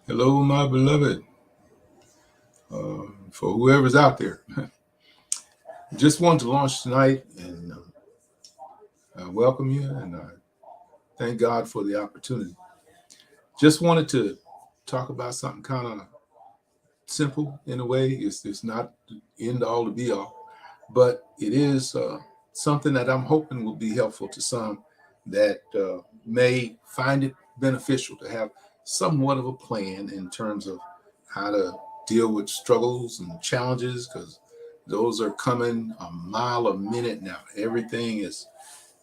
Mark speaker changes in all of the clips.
Speaker 1: Hello, my beloved. For whoever's out there, just wanted to launch tonight and I welcome you and I thank God for the opportunity. Just wanted to talk about something kind of simple in a way. It's not the end all to be all, but it is something that I'm hoping will be helpful to some that may find it beneficial to have somewhat of a plan in terms of how to deal with struggles and challenges because those are coming a mile a minute now. Everything is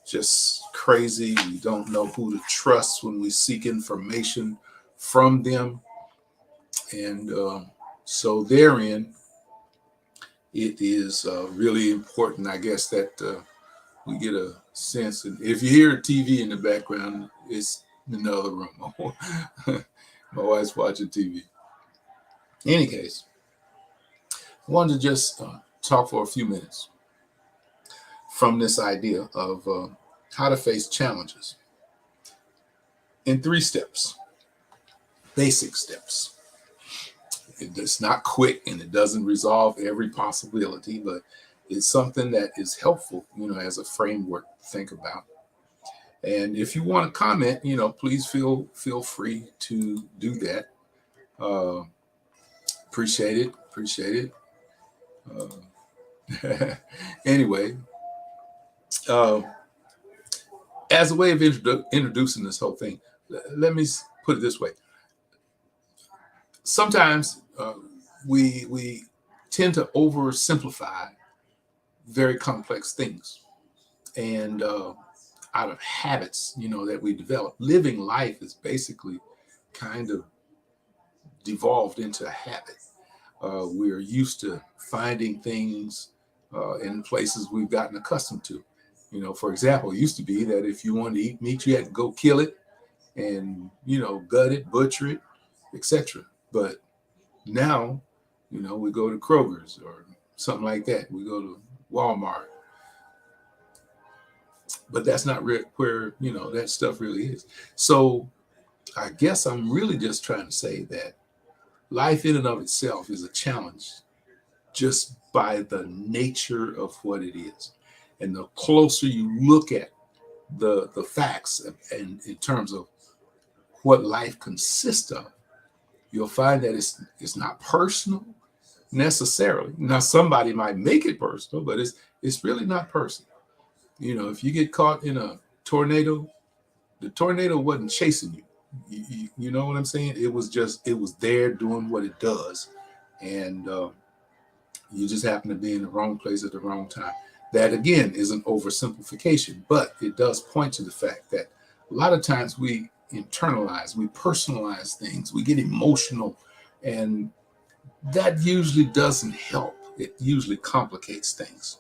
Speaker 1: just crazy. We don't know who to trust when we seek information from them. And so, therein, it is really important, I guess, that we get a sense. And if you hear TV in the background, it's in the other room. My wife's watching TV. In any case, I wanted to just talk for a few minutes from this idea of how to face challenges in 3 steps, basic steps. It's not quick and it doesn't resolve every possibility, but it's something that is helpful, as a framework to think about. And if you want to comment, please feel free to do that. Uh, appreciate it. Appreciate it. Anyway, uh, as a way of introducing this whole thing, let me put it this way. Sometimes we tend to oversimplify very complex things, and out of habits, that we develop. Living life is basically kind of devolved into a habit. We're used to finding things in places we've gotten accustomed to. For example, it used to be that if you wanted to eat meat, you had to go kill it and, gut it, butcher it, etc. But now, we go to Kroger's or something like that. We go to Walmart. But that's not where, that stuff really is. So I guess I'm really just trying to say that life in and of itself is a challenge just by the nature of what it is. And the closer you look at the facts and in terms of what life consists of, you'll find that it's not personal necessarily. Now somebody might make it personal, but it's really not personal. If you get caught in a tornado, the tornado wasn't chasing you. You know what I'm saying? It was there doing what it does, and you just happen to be in the wrong place at the wrong time. That again is an oversimplification, but it does point to the fact that a lot of times we internalize, we personalize things, we get emotional, and that usually doesn't help. It usually complicates things.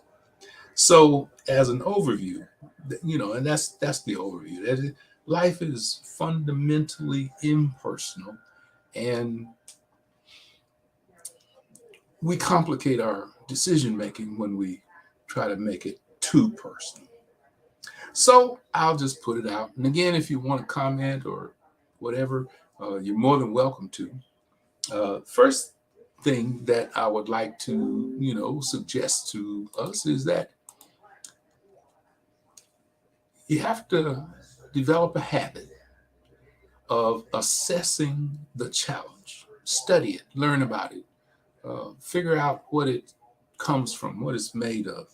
Speaker 1: So, as an overview, and that's the overview. Life is fundamentally impersonal, and we complicate our decision making when we try to make it too personal. So I'll just put it out. And again, if you want to comment or whatever, you're more than welcome to. First thing that I would like to, suggest to us is that you have to develop a habit of assessing the challenge, study it, learn about it, figure out what it comes from, what it's made of,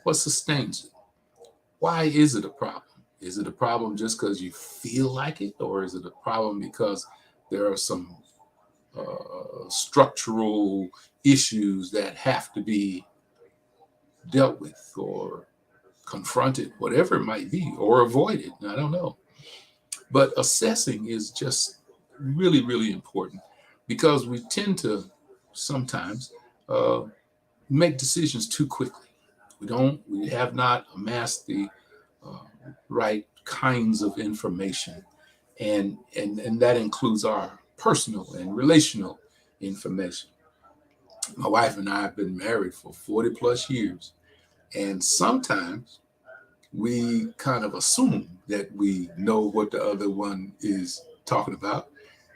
Speaker 1: what sustains it. Why is it a problem? Is it a problem just because you feel like it, or is it a problem because there are some structural issues that have to be dealt with or confronted, whatever it might be, or avoided? I don't know. But assessing is just really, really important because we tend to sometimes uh, make decisions too quickly. We have not amassed the uh, right kinds of information, and that includes our personal and relational information. My wife and I have been married for 40 plus years, and sometimes we kind of assume that we know what the other one is talking about,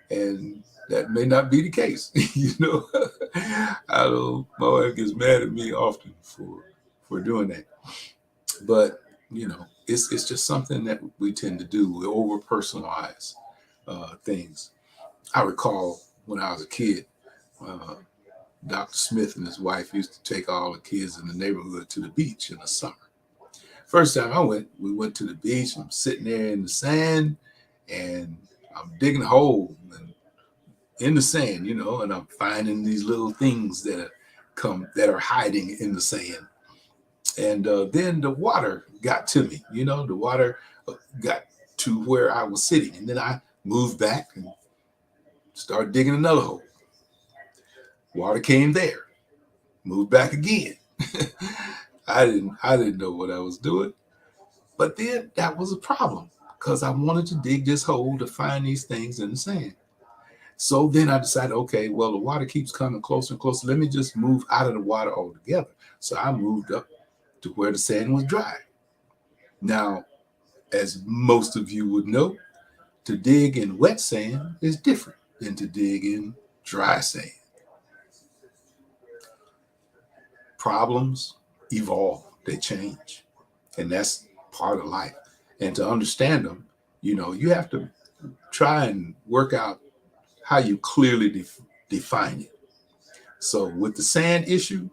Speaker 1: And that may not be the case. I know my wife gets mad at me often for doing that. But it's just something that we tend to do. We over personalize things. I recall when I was a kid, uh, Dr. Smith and his wife used to take all the kids in the neighborhood to the beach in the summer. First time I went, we went to the beach. I'm sitting there in the sand, and I'm digging a hole in the sand, and I'm finding these little things that are hiding in the sand. And then the water got to me. The water got to where I was sitting, and then I moved back and started digging another hole. Water came there. Moved back again. I didn't know what I was doing, but then that was a problem because I wanted to dig this hole to find these things in the sand. So then I decided, okay, well, the water keeps coming closer and closer. Let me just move out of the water altogether. So I moved up to where the sand was dry. Now, as most of you would know, to dig in wet sand is different than to dig in dry sand. Problems evolve, they change, and that's part of life. And to understand them, you have to try and work out how you clearly define it. So with the sand issue,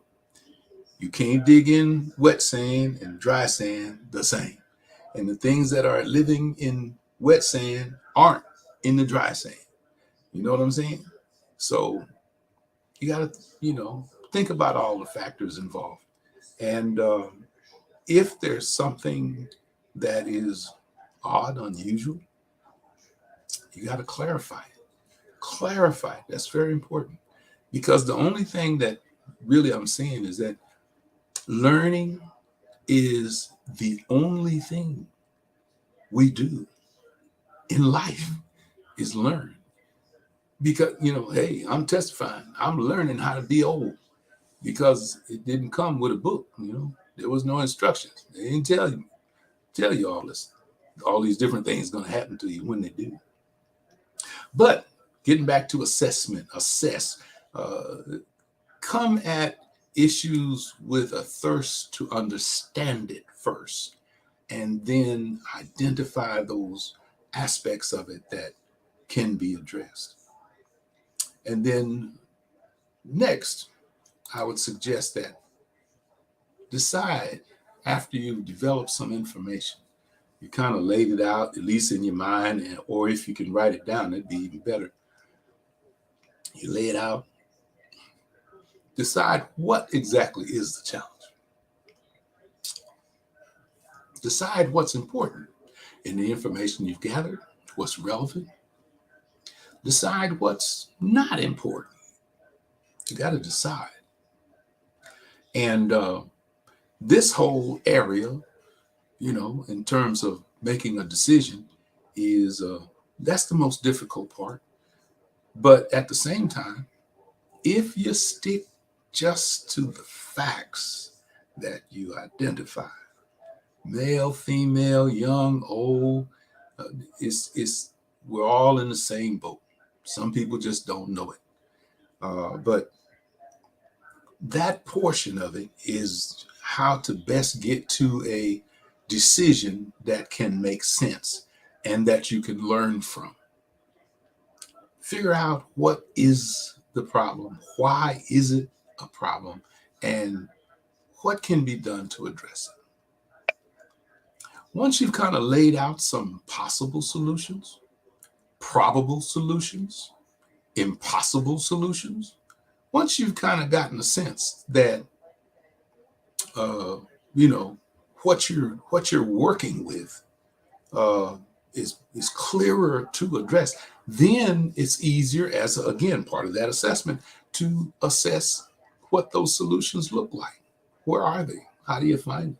Speaker 1: you can't dig in wet sand and dry sand the same. And the things that are living in wet sand aren't in the dry sand. You know what I'm saying? So you got to, think about all the factors involved. And if there's something that is odd, unusual, you got to clarify it. Clarify it. That's very important. Because the only thing that really I'm saying is that learning is the only thing we do in life is learn. Because, hey, I'm testifying. I'm learning how to be old because it didn't come with a book. There was no instructions. They didn't tell you all these different things going to happen to you when they do. But getting back to assessment, come at issues with a thirst to understand it first, and then identify those aspects of it that can be addressed. And then next, I would suggest that decide after you've developed some information, you kind of laid it out, at least in your mind, or if you can write it down, it'd be even better. You lay it out, decide what exactly is the challenge. Decide what's important in the information you've gathered, what's relevant. Decide what's not important. You got to decide. And this whole area, in terms of making a decision, is that's the most difficult part. But at the same time, if you stick just to the facts that you identify, male, female, young, old, we're all in the same boat. Some people just don't know it. But that portion of it is how to best get to a decision that can make sense and that you can learn from. Figure out what is the problem, why is it a problem, and what can be done to address it. Once you've kind of laid out some possible solutions, probable solutions, impossible solutions, once you've kind of gotten a sense that what you're working with is clearer to address, then it's easier, as again part of that assessment, to assess what those solutions look like. Where are they? How do you find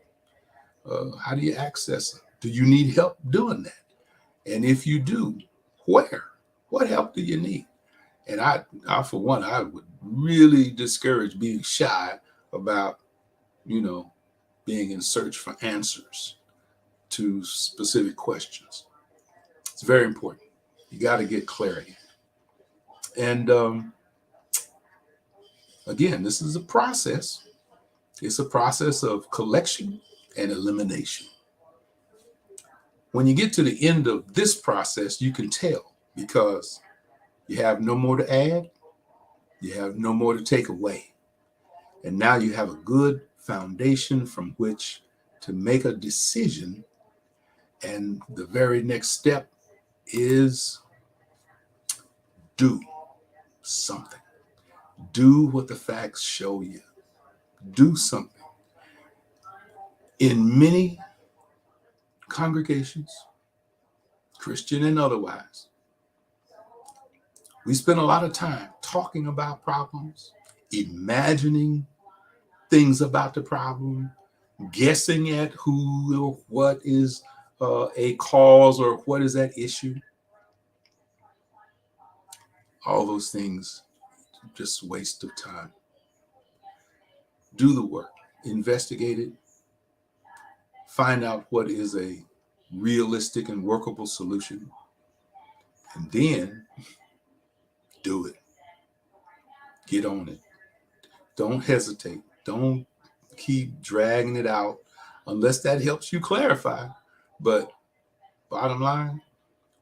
Speaker 1: them? How do you access them? Do you need help doing that? And if you do, where? What help do you need? And I for one, I would really discourage being shy about, being in search for answers to specific questions. It's very important. You got to get clarity. And again, this is a process. It's a process of collection and elimination. When you get to the end of this process, you can tell because you have no more to add, you have no more to take away. And now you have a good foundation from which to make a decision. And the very next step is do something. Do what the facts show you. Do something. In many congregations, Christian and otherwise, we spend a lot of time talking about problems, imagining things about the problem, guessing at who or what is a cause or what is that issue. All those things, just waste of time. Do the work, investigate it, find out what is a realistic and workable solution, and then do it. Get on it. Don't hesitate. Don't keep dragging it out unless that helps you clarify. But bottom line,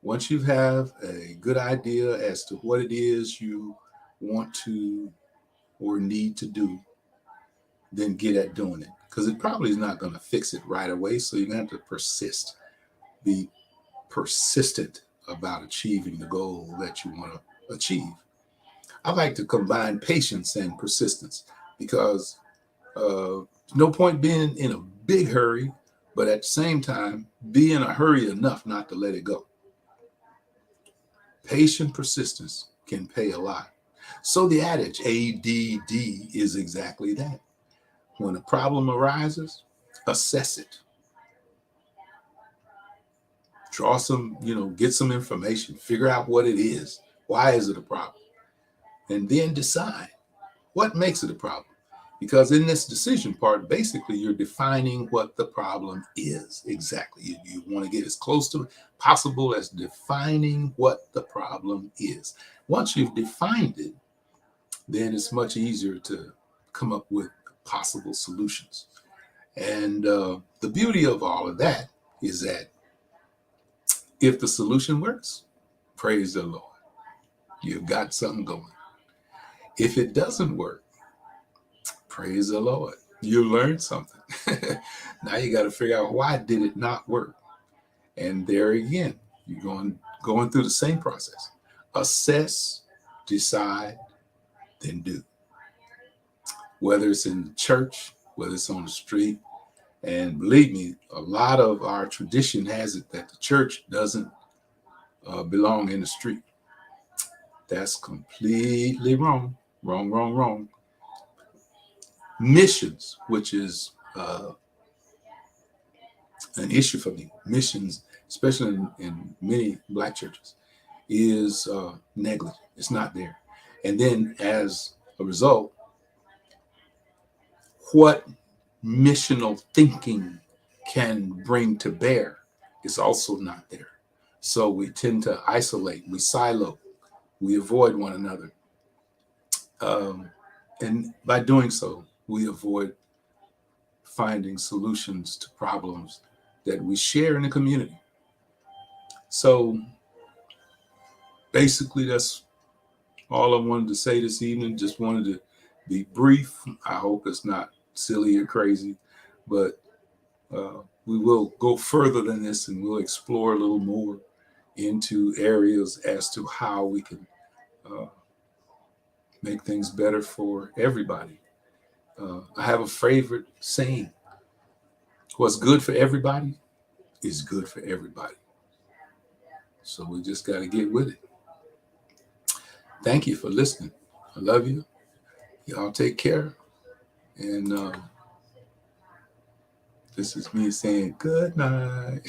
Speaker 1: once you have a good idea as to what it is you want to or need to do, then get at doing it. Because it probably is not going to fix it right away. So you're going to have to persist. Be persistent about achieving the goal that you want to achieve. I like to combine patience and persistence because no point being in a big hurry, but at the same time, be in a hurry enough not to let it go. Patient persistence can pay a lot. So the adage ADD is exactly that. When a problem arises, assess it. Draw some, get some information, figure out what it is. Why is it a problem? And then decide what makes it a problem. Because in this decision part, basically, you're defining what the problem is exactly. You want to get as close to possible as defining what the problem is. Once you've defined it, then it's much easier to come up with possible solutions. And the beauty of all of that is that if the solution works, praise the Lord. You've got something going. If it doesn't work, praise the Lord. You learned something. Now you got to figure out why did it not work. And there again, you're going through the same process. Assess, decide, then do. Whether it's in the church, whether it's on the street. And believe me, a lot of our tradition has it that the church doesn't belong in the street. That's completely wrong. Wrong. Missions, which is an issue for me. Missions, especially in many Black churches, is negligent. It's not there. And then as a result, what missional thinking can bring to bear is also not there. So we tend to isolate, we silo, we avoid one another. And by doing so, we avoid finding solutions to problems that we share in the community. So basically, that's all I wanted to say this evening. Just wanted to be brief. I hope it's not silly or crazy, but we will go further than this and we'll explore a little more into areas as to how we can make things better for everybody. I have a favorite saying. What's good for everybody is good for everybody. So we just got to get with it. Thank you for listening. I love you. Y'all take care. And this is me saying good night.